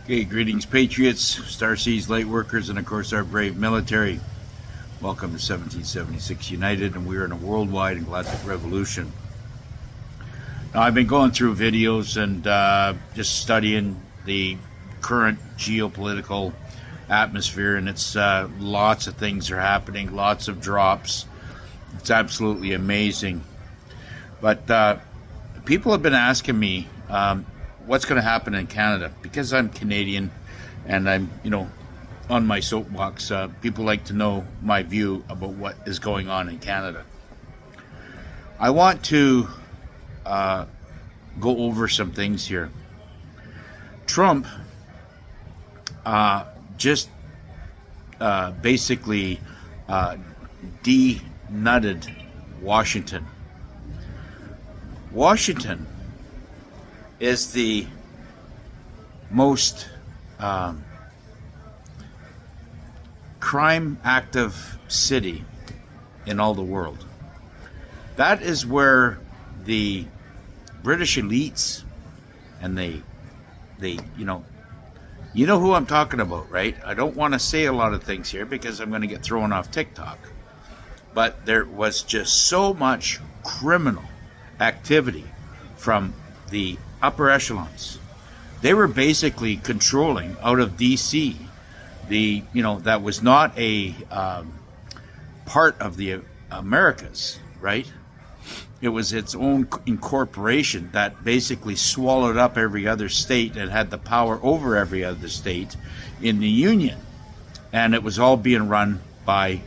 Okay, greetings patriots, Starseas light workers, and of course our brave military. Welcome to 1776 United, and we are in a worldwide and galactic revolution. Now, I've been going through videos and just studying the current geopolitical atmosphere, and it's lots of things are happening, lots of drops. It's absolutely amazing. But people have been asking me what's going to happen in Canada, because I'm Canadian and I'm, on my soapbox. People like to know my view about what is going on in Canada. I want to go over some things here. Trump just basically denutted Washington. Washington is the most crime active city in all the world. That is where the British elites and they you know who I'm talking about, right? I don't want to say a lot of things here because I'm going to get thrown off TikTok. But there was just so much criminal activity from the upper echelons. They were basically controlling out of DC that was not a part of the Americas, right? It was its own incorporation that basically swallowed up every other state and had the power over every other state in the Union. And it was all being run by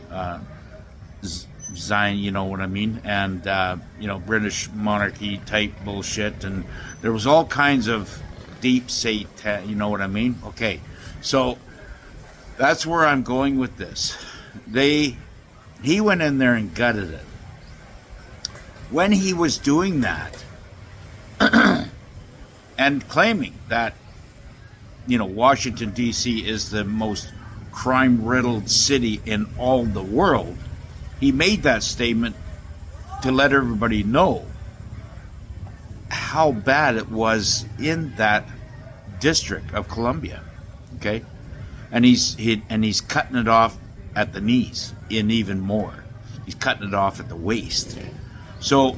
Zion, you know what I mean, and British monarchy type bullshit, and there was all kinds of deep state, you know what I mean? Okay, so that's where I'm going with this. He went in there and gutted it. When he was doing that and claiming that Washington DC is the most crime-riddled city in all the world, he made that statement to let everybody know how bad it was in that District of Columbia. Okay, and he's cutting it off at the knees, and even more. He's cutting it off at the waist. So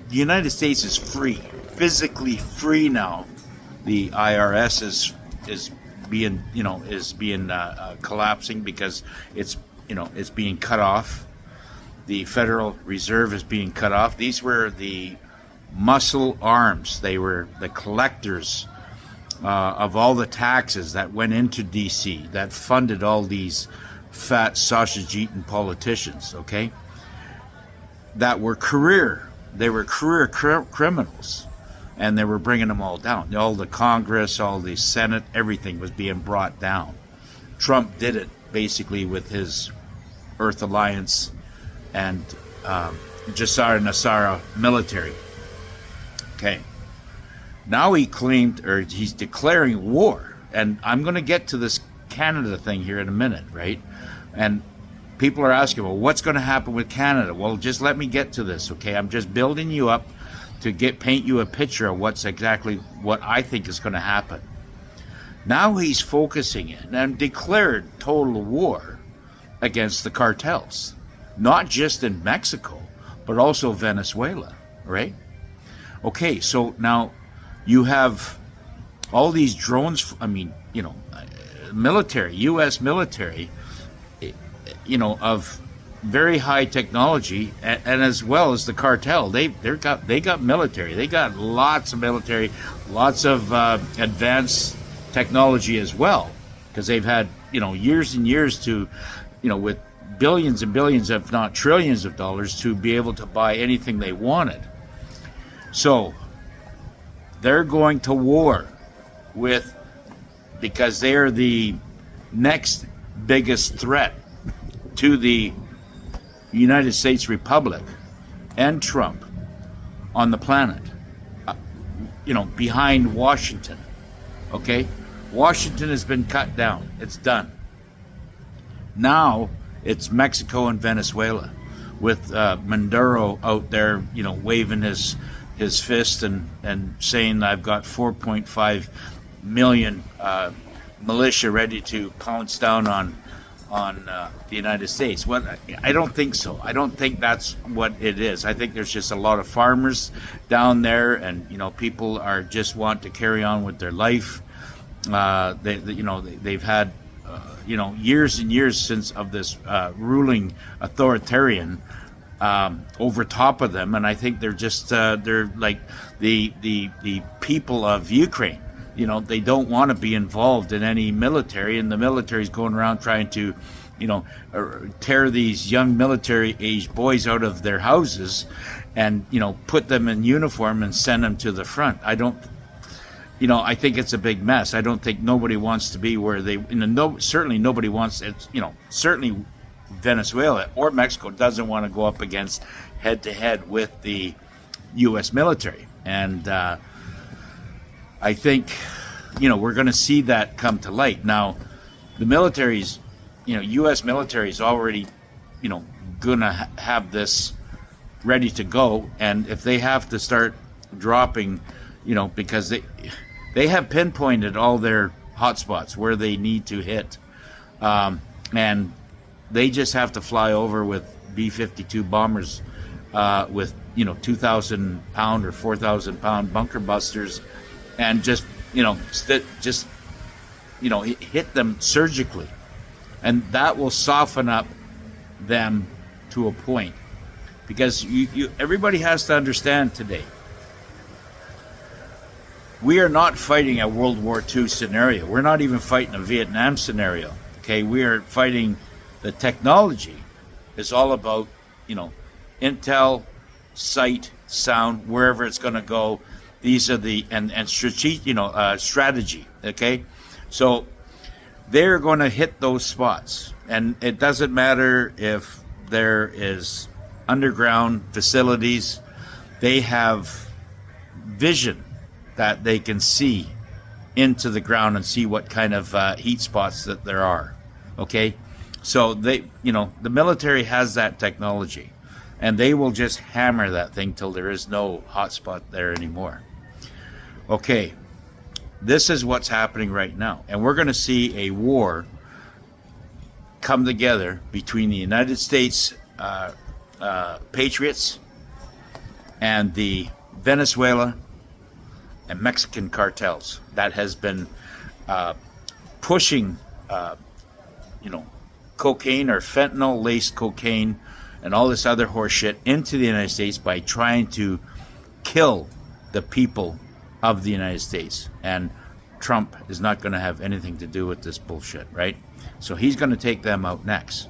the United States is free, physically free now. The IRS is being collapsing because it's being cut off. The Federal Reserve is being cut off. These were the muscle arms. They were the collectors of all the taxes that went into DC, that funded all these fat sausage-eating politicians, okay? That were career criminals. And they were bringing them all down. All the Congress, all the Senate, everything was being brought down. Trump did it basically with his Earth Alliance and Nassara military. Okay. Now he's declaring war. And I'm going to get to this Canada thing here in a minute, right? And people are asking, well, what's going to happen with Canada? Well, just let me get to this, okay? I'm just building you up to paint you a picture of what I think is going to happen. Now he's focusing in and declared total war against the cartels, not just in Mexico, but also Venezuela, right? Okay, so now you have all these drones, military, U.S. military, of very high technology, and as well as the cartel, they got military. They got lots of military, lots of advanced technology as well, because they've had years and years to, with billions and billions, if not trillions of dollars, to be able to buy anything they wanted. So they're going to war because they are the next biggest threat to the United States Republic and Trump on the planet, behind Washington. Okay, Washington has been cut down. It's done. Now it's Mexico and Venezuela, with Maduro out there, waving his his fist and saying, I've got 4.5 million militia ready to pounce down on the United States. Well, I don't think so. I don't think that's what it is. I think there's just a lot of farmers down there, and people are just want to carry on with their life. They've had years and years since of this ruling authoritarian over top of them, and I think they're just they're like the people of Ukraine. They don't want to be involved in any military, and the military is going around trying to, tear these young military-aged boys out of their houses, and put them in uniform and send them to the front. I think it's a big mess. I don't think nobody wants to be where they. Certainly nobody wants it. Certainly Venezuela or Mexico doesn't want to go up against head-to-head with the U.S. military, and I think, we're going to see that come to light. Now, the military's, U.S. military is already, going to have this ready to go. And if they have to start dropping, because they have pinpointed all their hotspots where they need to hit. And they just have to fly over with B-52 bombers with, 2,000 pound or 4,000 pound bunker busters, and just hit them surgically, and that will soften up them to a point, because everybody has to understand today, we are not fighting a World War II scenario. We're not even fighting a Vietnam scenario. Okay, we are fighting the technology. It's all about intel, sight, sound, wherever it's going to go. These are the and strategy. Okay, so they're going to hit those spots, and it doesn't matter if there is underground facilities. They have vision that they can see into the ground and see what kind of heat spots that there are. Okay, so the military has that technology, and they will just hammer that thing till there is no hot spot there anymore. Okay, this is what's happening right now, and we're going to see a war come together between the United States patriots and the Venezuela and Mexican cartels that has been pushing, cocaine or fentanyl-laced cocaine and all this other horse shit into the United States by trying to kill the people of the United States. And Trump is not going to have anything to do with this bullshit, right? So he's going to take them out next.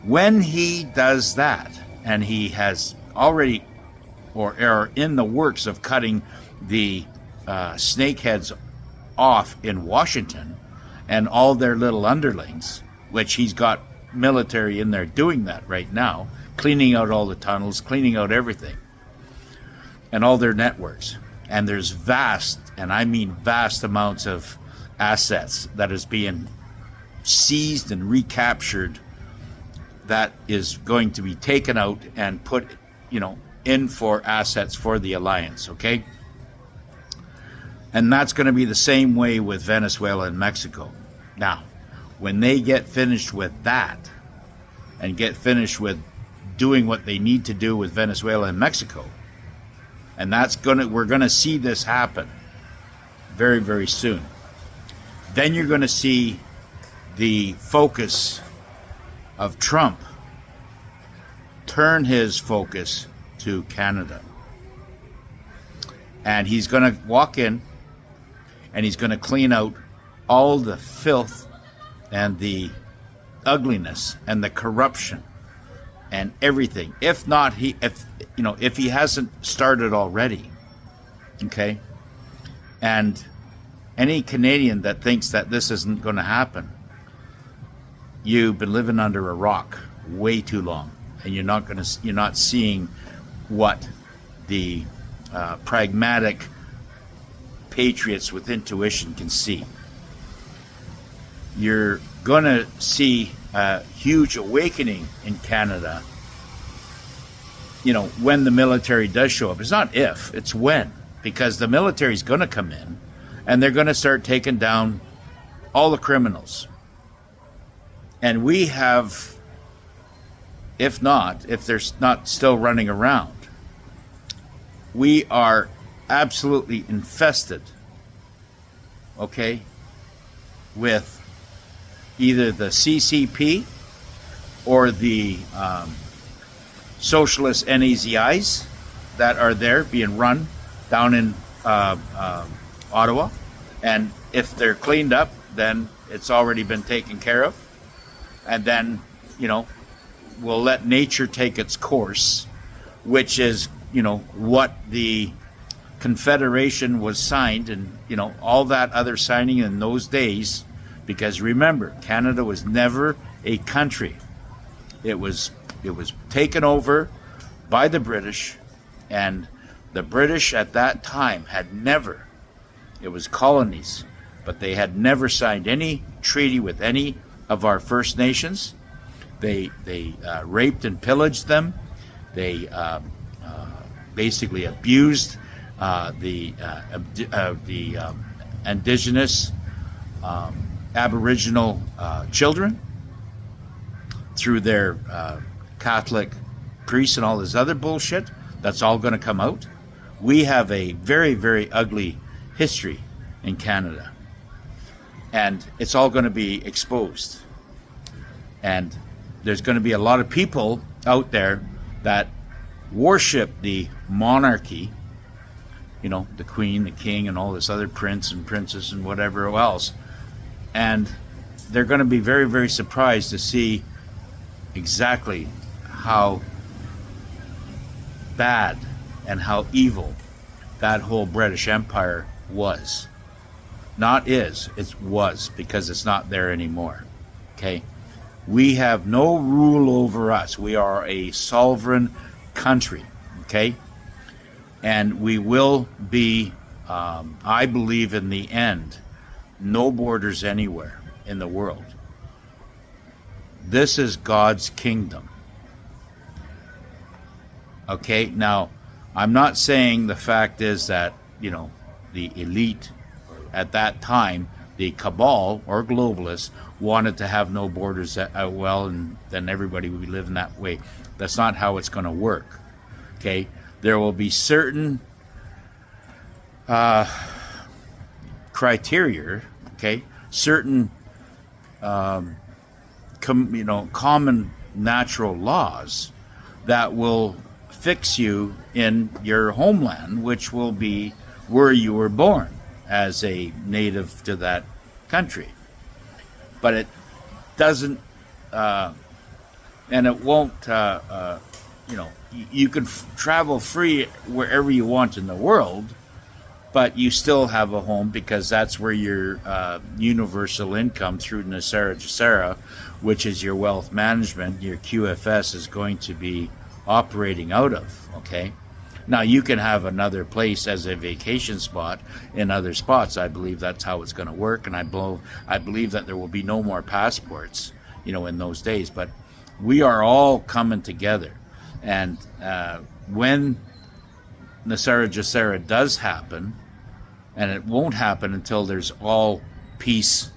When he does that, and he has already or are in the works of cutting the snakeheads off in Washington and all their little underlings, which he's got military in there doing that right now, cleaning out all the tunnels, cleaning out everything, and all their networks. And there's vast, and I mean vast amounts of assets that is being seized and recaptured that is going to be taken out and put, in for assets for the alliance, okay? And that's going to be the same way with Venezuela and Mexico. Now, when they get finished with that and get finished with doing what they need to do with Venezuela and Mexico, and we're going to see this happen very, very soon. Then you're going to see the focus of Trump turn his focus to Canada. And he's going to walk in and he's going to clean out all the filth and the ugliness and the corruption and everything. If he hasn't started already, okay? And any Canadian that thinks that this isn't going to happen, you've been living under a rock way too long, and you're not seeing what the pragmatic patriots with intuition can see. You're going to see a huge awakening in Canada, when the military does show up. It's not if, it's when, because the military is going to come in and they're going to start taking down all the criminals. And we have, if they're not still running around, we are absolutely infested, okay, with either the CCP or the socialist NAZIs that are there being run down in Ottawa. And if they're cleaned up, then it's already been taken care of. And then, we'll let nature take its course, which is, what the Confederation was signed and, all that other signing in those days. Because remember, Canada was never a country. It was taken over by the British, and the British at that time had never, it was colonies, but they had never signed any treaty with any of our First Nations. They raped and pillaged them. They basically abused the indigenous Aboriginal children through their Catholic priests and all this other bullshit. That's all going to come out. We have a very, very ugly history in Canada, and it's all going to be exposed. And there's going to be a lot of people out there that worship the monarchy, the queen, the king, and all this other prince and princess and whatever else. And they're going to be very, very surprised to see exactly how bad and how evil that whole British Empire was. Not is, it was, because it's not there anymore. Okay? We have no rule over us. We are a sovereign country. Okay? And we will be, I believe in the end, no borders anywhere in the world. This is God's kingdom. Okay, now, I'm not saying the fact is that, the elite at that time, the cabal or globalists, wanted to have no borders and then everybody would be living that way. That's not how it's going to work. Okay, there will be certain criteria, okay, certain common natural laws that will fix you in your homeland, which will be where you were born as a native to that country. But it doesn't, and it won't, you can travel free wherever you want in the world, but you still have a home because that's where your universal income through NESARA GESARA, which is your wealth management, your QFS, is going to be operating out of, okay? Now, you can have another place as a vacation spot in other spots. I believe that's how it's going to work, and I believe that there will be no more passports, in those days. But we are all coming together, and when NESARA GESARA does happen, and it won't happen until there's all peace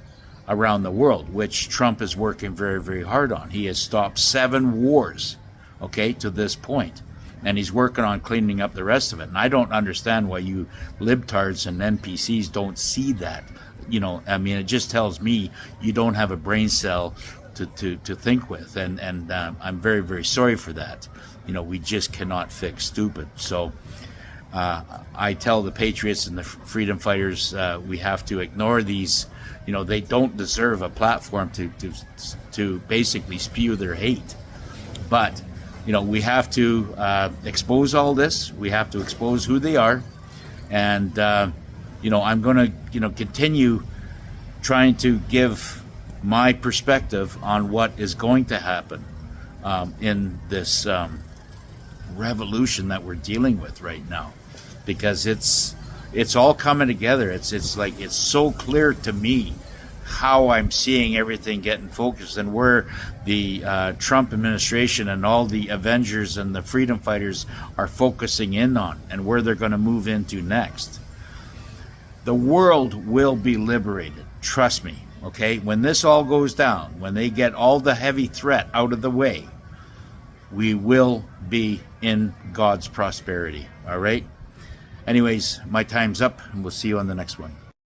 around the world, which Trump is working very, very hard on. He has stopped 7 wars, okay, to this point. And he's working on cleaning up the rest of it. And I don't understand why you libtards and NPCs don't see that. It just tells me you don't have a brain cell to think with. And I'm very, very sorry for that. We just cannot fix stupid. So I tell the patriots and the freedom fighters, we have to ignore these. They don't deserve a platform to basically spew their hate. But we have to expose all this. We have to expose who they are. And, I'm going to, continue trying to give my perspective on what is going to happen in this revolution that we're dealing with right now. Because it's all coming together. It's so clear to me how I'm seeing everything getting focused and where the Trump administration and all the Avengers and the freedom fighters are focusing in on and where they're going to move into next. The world will be liberated. Trust me. Okay? When this all goes down, when they get all the heavy threat out of the way, we will be in God's prosperity. All right? Anyways, my time's up, and we'll see you on the next one.